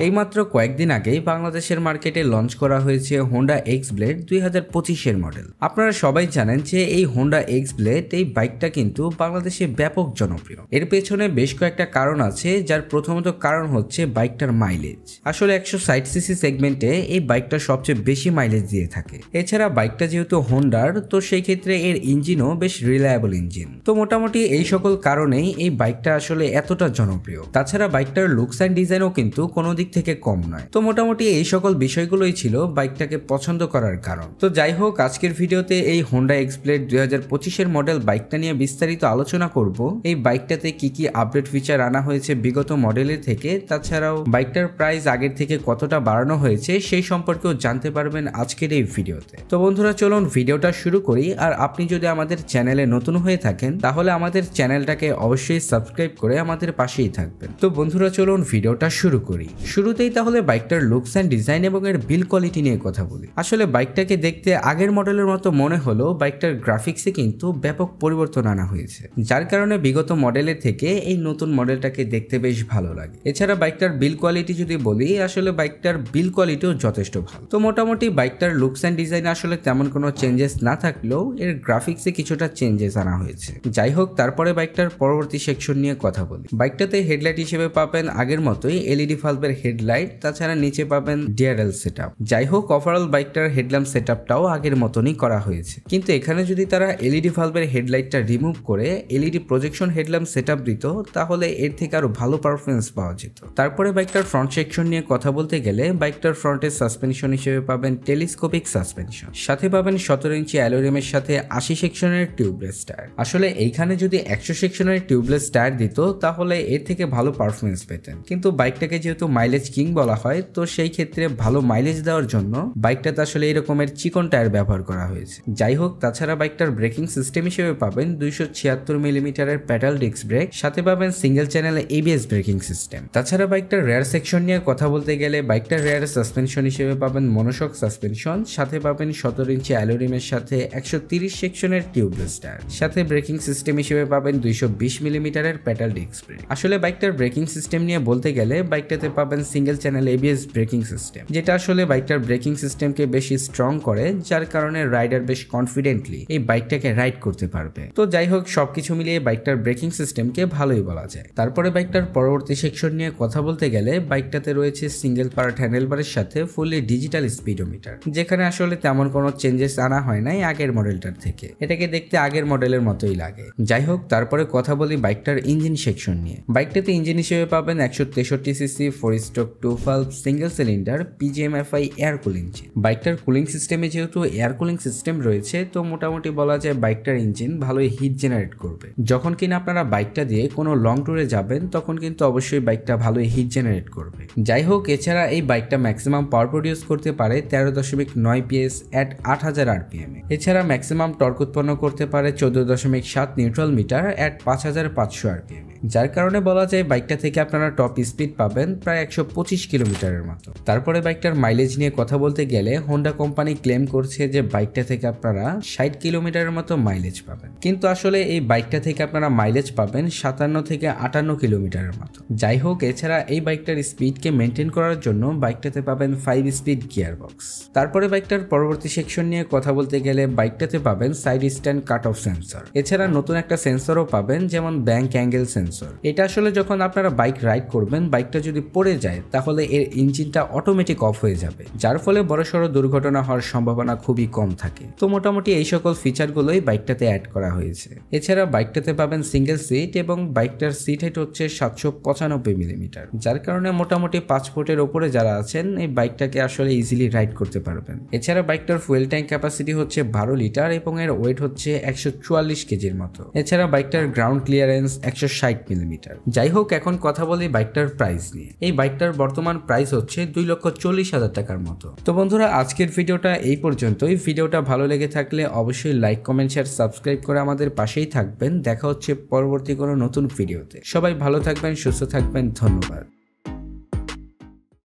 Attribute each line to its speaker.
Speaker 1: এইমাত্র কয়েকদিন আগেই বাংলাদেশের মার্কেটে লঞ্চ করা হয়েছে হোন্ডা এক্স ব্লেড 2025-এর মডেল। আপনারা সবাই জানেন যে এই হোন্ডা এক্স ব্লেড এই বাইকটা কিন্তু বাংলাদেশে ব্যাপক জনপ্রিয়। এর পেছনে বেশ কয়েকটা কারণ আছে, যার প্রথমত কারণ হচ্ছে বাইকটার মাইলেজ। আসলে 160 সিসি সেগমেন্টে এই বাইকটা সবচেয়ে বেশি মাইলেজ দিয়ে থাকে। এছাড়া বাইকটা যেহেতু হোন্ডার, তো সেই ক্ষেত্রে এর ইঞ্জিনও বেশ রিলায়েবল ইঞ্জিন। তো মোটামুটি এই সকল কারণেই এই বাইকটা আসলে এতটা জনপ্রিয়। তাছাড়া বাইকটার লুকস অ্যান্ড ডিজাইনও কিন্তু কোনো দিক থেকে কম নয়। তো মোটামুটি এই সকল বিষয়গুলোই ছিল বাইকটাকে পছন্দ করার কারণ। তো যাই হোক, আজকের ভিডিওতে এই হোন্ডা এক্স ব্লেড 2025-এর মডেল বাইকটা নিয়ে বিস্তারিত আলোচনা করব। এই বাইকটাতে কি কি আপডেট ফিচার আনা হয়েছে বিগত মডেলের থেকে, তাছাড়াও বাইকটার প্রাইস আগের থেকে কতটা বাড়ানো হয়েছে সেই সম্পর্কেও জানতে পারবেন আজকের এই ভিডিওতে। তো বন্ধুরা, চলুন ভিডিওটা শুরু করি। আর আপনি যদি আমাদের চ্যানেলে নতুন হয়ে থাকেন তাহলে আমাদের চ্যানেলটাকে অবশ্যই সাবস্ক্রাইব করে আমাদের পাশেই থাকবেন। তো বন্ধুরা, চলুন ভিডিওটা শুরু করি। শুরুতেই তাহলে বাইকটার লুকস অ্যান্ড ডিজাইন এবং এর বিল কোয়ালিটি নিয়ে কথা বলি। আসলে বাইকটাকে দেখতে আগের মডেলের মতো মনে হলো, বাইকটার গ্রাফিক্সে কিন্তু ব্যাপক পরিবর্তন আনা হয়েছে, যার কারণে বিগত মডেলের থেকে এই নতুন মডেলটাকে দেখতে বেশ ভালো লাগে। এছাড়া বাইকটার বিল কোয়ালিটি যদি বলি, আসলে বাইকটার বিল কোয়ালিটিও যথেষ্ট ভালো। তো মোটামুটি বাইকটার লুকস অ্যান্ড ডিজাইন আসলে তেমন কোনো চেঞ্জেস না থাকলেও এর গ্রাফিক্সে কিছুটা চেঞ্জেস আনা হয়েছে। যাই হোক, তারপরে বাইকটার পরবর্তী সেকশন নিয়ে কথা বলি। বাইকটাতে হেডলাইট হিসেবে পাবেন আগের মতোই এলইডি বাল্বের হেডলাইট, তাছাড়া নিচে পাবেন ডিআরএল সেটআপ। যাই হোক, ওভারঅল বাইকটার হেডল্যাম্প সেটআপটাও আগের মতনই করা হয়েছে, কিন্তু এখানে যদি তারা এলইডি বাল্বের হেডলাইটটা রিমুভ করে এলইডি প্রজেকশন হেডল্যাম্প সেটআপ দিত, তাহলে এর থেকে আরো ভালো পারফরমেন্স পাওয়া যেত। তারপরে বাইকটার ফ্রন্ট সেকশন নিয়ে কথা বলতে গেলে, বাইকটার ফ্রন্টের সাসপেনশন হিসেবে পাবেন টেলিস্কোপিক সাসপেনশন, সাথে পাবেন 17 ইঞ্চি অ্যালুমিনিয়ামের সাথে 80 সেকশনের টিউবলেস টায়ার। আসলে এইখানে যদি 100 সেকশনের টিউবলেস টায়ার দিত তাহলে এর থেকে ভালো পারফরমেন্স পেতেন, কিন্তু বাইকটাকে যেহেতু মাইলেজ কিং বলা হয়, তো সেই ক্ষেত্রে ভালো মাইলেজ দেওয়ার জন্য বাইকটাতে আসলে এই রকমের চিকন টায়ার ব্যবহার করা হয়েছে। যাই হোক, তাছাড়া বাইকটার ব্রেকিং সিস্টেম হিসেবে পাবেন 276 মিলিমিটারের প্যাডাল ডিস্ক ব্রেক, সাথে পাবেন single channel ABS braking system. তাছাড়া বাইকটার রেয়ার সেকশন নিয়ে কথা বলতে গেলে, বাইকটার রেয়ার সাসপেনশন হিসেবে পাবেন মনোশক সাসপেনশন, সাথে পাবেন 17 ইঞ্চি অ্যালুমিনিয়ামের সাথে 130 সেকশনের টিউবলেস টায়ার, সাথে ব্রেকিং সিস্টেম হিসেবে পাবেন 220 মিলিমিটারের প্যাডাল ডিস্ক ব্রেক। আসলে বাইকটার ব্রেকিং সিস্টেম নিয়ে বলতে গেলে, বাইকটাতে পাবেন single channel ABS braking system, যেটা আসলে বাইকটার ব্রেকিং সিস্টেমকে বেশি স্ট্রং করে, যার কারণে রাইডার বেশ কনফিডেন্টলি এই বাইকটাকে রাইড করতে পারবে। তো যাই হোক, সবকিছু মিলিয়ে বাইকটার ব্রেকিং সিস্টেমকে ভালোই বলা যায়। তারপরে বাইকটার পরবর্তী সেকশন নিয়ে কথা বলতে গেলে, বাইকটাতে রয়েছে সিঙ্গেল পার্ট হ্যান্ডেলবারের সাথে ফুললি ডিজিটাল স্পিডোমিটার, যেখানে আসলে তেমন কোনো চেঞ্জেস আনা হয় নাই আগের মডেলটার থেকে। এটাকে দেখতে আগের মডেলের মতোই লাগে। যাই হোক, তারপরে কথা বলি বাইকটার ইঞ্জিন সেকশন নিয়ে। বাইকটাতে ইঞ্জিন হিসেবে পাবেন 163 CC 4 stroke 2 valve single cylinder পিজিএমএফআই air cooling engine. বাইকটার কুলিং সিস্টেমে যেহেতু এয়ার কুলিং সিস্টেম রয়েছে, তো মোটামুটি বলা যায় বাইকটার ইঞ্জিন ভালোই হিট জেনারেট করবে। যখন কিনা আপনারা বাইকটা দিয়ে কোনো লং ট্যুরে যাবেন, তখন কিন্তু অবশ্যই বাইকটা ভালোই হিট জেনারেট করবে। যাই হোক, এছাড়া এই বাইকটা ম্যাক্সিমাম পাওয়ার প্রডিউস করতে পারে 13.9 PS এট 8000 RPM। এছাড়া ম্যাক্সিমাম টর্ক উৎপন্ন করতে পারে 14.7 নিউট্রাল মিটার এট 5500 RPM, যার কারণে বলা যায় বাইকটা থেকে আপনারা টপ স্পিড পাবেন প্রায় 125 কিলোমিটারের মতো। তারপরে বাইকটার মাইলেজ নিয়ে কথা বলতে গেলে, হোন্ডা কোম্পানি ক্লেম করছে যে বাইকটা থেকে আপনারা 60 কিলোমিটারের মতো মাইলেজ পাবেন, কিন্তু আসলে এই বাইকটা থেকে আপনারা মাইলেজ পাবেন 57 থেকে 58 কিলোমিটারের মতো। যাই হোক, এছাড়া এই বাইকটার স্পিডকে মেনটেন করার জন্য বাইকটাতে পাবেন 5 স্পিড গিয়ার বক্স। তারপরে বাইকটার পরবর্তী সেকশন নিয়ে কথা বলতে গেলে, বাইকটাতে পাবেন side stand cut off sensor. এছাড়া নতুন একটা সেন্সরও পাবেন, যেমন ব্যাংক অ্যাঙ্গেল সেন্সর। এটা আসলে যখন আপনারা বাইক রাইড করবেন, বাইকটা যদি পড়ে যায় তাহলে এর ইঞ্জিনটা অটোমেটিক অফ হয়ে যাবে, যার ফলে বড়সড় দুর্ঘটনা হওয়ার সম্ভাবনা খুবই কম থাকে। তো মোটামুটি এই সকল ফিচারগুলোই বাইকটাতে অ্যাড করা হয়েছে। এছাড়া বাইকটাতে পাবেন সিঙ্গেল সিট এবং বাইকটার সিট হাইট হচ্ছে 795 মিলিমিটার, যার কারণে মোটামুটি 5 ফুটের ওপরে যারা আছেন এই বাইকটাকে আসলে ইজিলি রাইড করতে পারবেন। এছাড়া বাইকটার ফুয়েল ট্যাঙ্ক ক্যাপাসিটি হচ্ছে 12 লিটার এবং এর ওয়েট হচ্ছে 144 কেজির মতো। এছাড়া বাইকটার গ্রাউন্ড ক্লিয়ারেন্স 160 মিলিমিটার। যাই হোক, এখন কথা বলি বাইকটার প্রাইস নিয়ে। এই বাইকটার বর্তমান প্রাইস হচ্ছে 2,40,000 টাকার মতো। তো বন্ধুরা, আজকের ভিডিওটা এই পর্যন্তই। ভিডিওটা ভালো লেগে থাকলে অবশ্যই লাইক, কমেন্ট, শেয়ার, সাবস্ক্রাইব করে আমাদের পাশেই থাকবেন। দেখা হচ্ছে পরবর্তী কোনো নতুন ভিডিওতে। সবাই ভালো থাকবেন, সুস্থ থাকবেন, ধন্যবাদ।